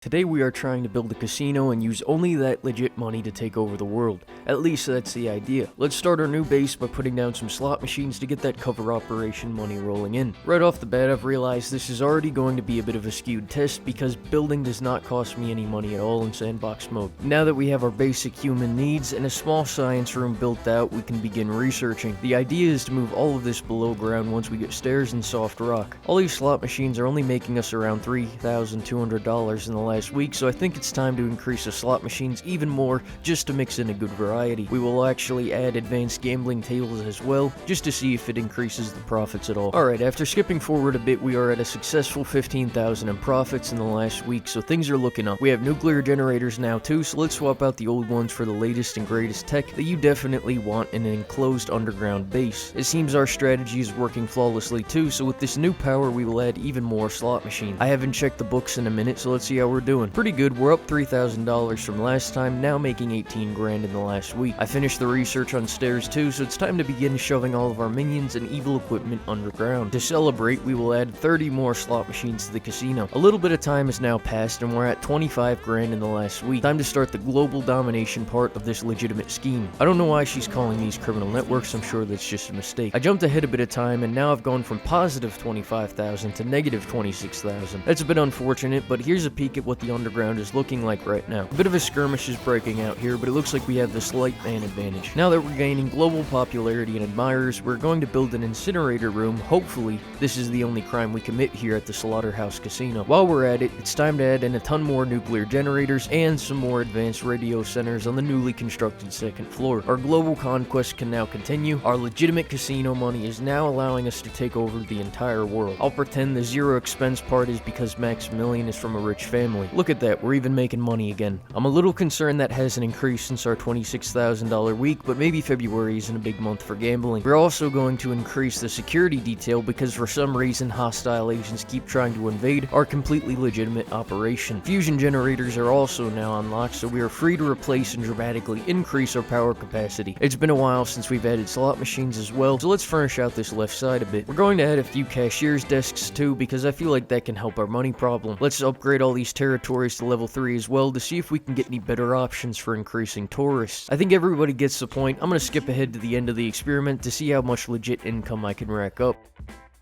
Today we are trying to build a casino and use only that legit money to take over the world. At least that's the idea. Let's start our new base by putting down some slot machines to get that cover operation money rolling in. Right off the bat, I've realized this is already going to be a bit of a skewed test because building does not cost me any money at all in sandbox mode. Now that we have our basic human needs and a small science room built out, we can begin researching. The idea is to move all of this below ground once we get stairs and soft rock. All these slot machines are only making us around $3,200 in the last week, so I think it's time to increase the slot machines even more just to mix in a good variety. We will actually add advanced gambling tables as well, just to see if it increases the profits at all. Alright, after skipping forward a bit, we are at a successful 15,000 in profits in the last week, so things are looking up. We have nuclear generators now too, so let's swap out the old ones for the latest and greatest tech that you definitely want in an enclosed underground base. It seems our strategy is working flawlessly too, so with this new power we will add even more slot machines. I haven't checked the books in a minute, so let's see how we're doing. Pretty good, we're up $3,000 from last time, now making 18 grand in the last week. I finished the research on stairs too, so it's time to begin shoving all of our minions and evil equipment underground. To celebrate, we will add 30 more slot machines to the casino. A little bit of time has now passed and we're at 25 grand in the last week. Time to start the global domination part of this legitimate scheme. I don't know why she's calling these criminal networks, I'm sure that's just a mistake. I jumped ahead a bit of time and now I've gone from positive 25,000 to negative 26,000. That's a bit unfortunate, but here's a peek at what the underground is looking like right now. A bit of a skirmish is breaking out here, but it looks like we have the slight man advantage. Now that we're gaining global popularity and admirers, we're going to build an incinerator room. Hopefully, this is the only crime we commit here at the Slaughterhouse Casino. While we're at it, it's time to add in a ton more nuclear generators and some more advanced radio centers on the newly constructed second floor. Our global conquest can now continue. Our legitimate casino money is now allowing us to take over the entire world. I'll pretend the zero expense part is because Maximilian is from a rich family. Look at that, we're even making money again. I'm a little concerned that hasn't increased since our $26,000 week, but maybe February isn't a big month for gambling. We're also going to increase the security detail because for some reason hostile agents keep trying to invade our completely legitimate operation. Fusion generators are also now unlocked, so we are free to replace and dramatically increase our power capacity. It's been a while since we've added slot machines as well, so let's furnish out this left side a bit. We're going to add a few cashier's desks too because I feel like that can help our money problem. Let's upgrade all these territories to level 3 as well to see if we can get any better options for increasing tourists. I think everybody gets the point. I'm going to skip ahead to the end of the experiment to see how much legit income I can rack up.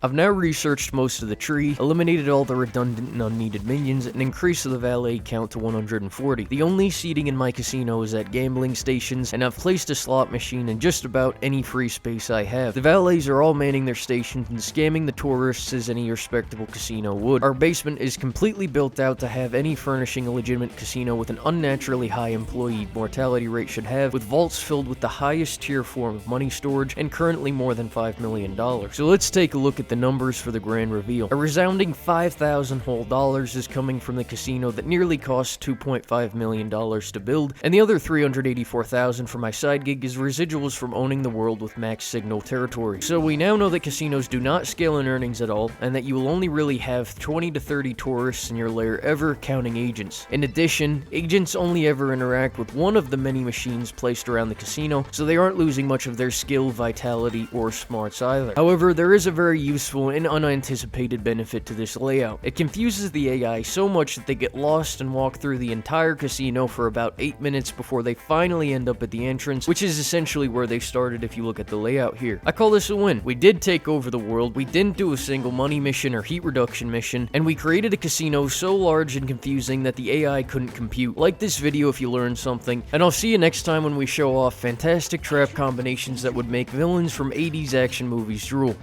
I've now researched most of the tree, eliminated all the redundant and unneeded minions, and increased the valet count to 140. The only seating in my casino is at gambling stations, and I've placed a slot machine in just about any free space I have. The valets are all manning their stations and scamming the tourists as any respectable casino would. Our basement is completely built out to have any furnishing a legitimate casino with an unnaturally high employee mortality rate should have, with vaults filled with the highest tier form of money storage and currently more than $5 million. So let's take a look at the numbers for the grand reveal. A resounding 5,000 whole dollars is coming from the casino that nearly cost $2.5 million to build, and the other 384,000 for my side gig is residuals from owning the world with max signal territory. So we now know that casinos do not scale in earnings at all, and that you will only really have 20 to 30 tourists in your lair ever, counting agents. In addition, agents only ever interact with one of the many machines placed around the casino, so they aren't losing much of their skill, vitality, or smarts either. However, there is a very useful and unanticipated benefit to this layout. It confuses the AI so much that they get lost and walk through the entire casino for about 8 minutes before they finally end up at the entrance, which is essentially where they started if you look at the layout here. I call this a win. We did take over the world, we didn't do a single money mission or heat reduction mission, and we created a casino so large and confusing that the AI couldn't compute. Like this video if you learned something, and I'll see you next time when we show off fantastic trap combinations that would make villains from 80s action movies drool.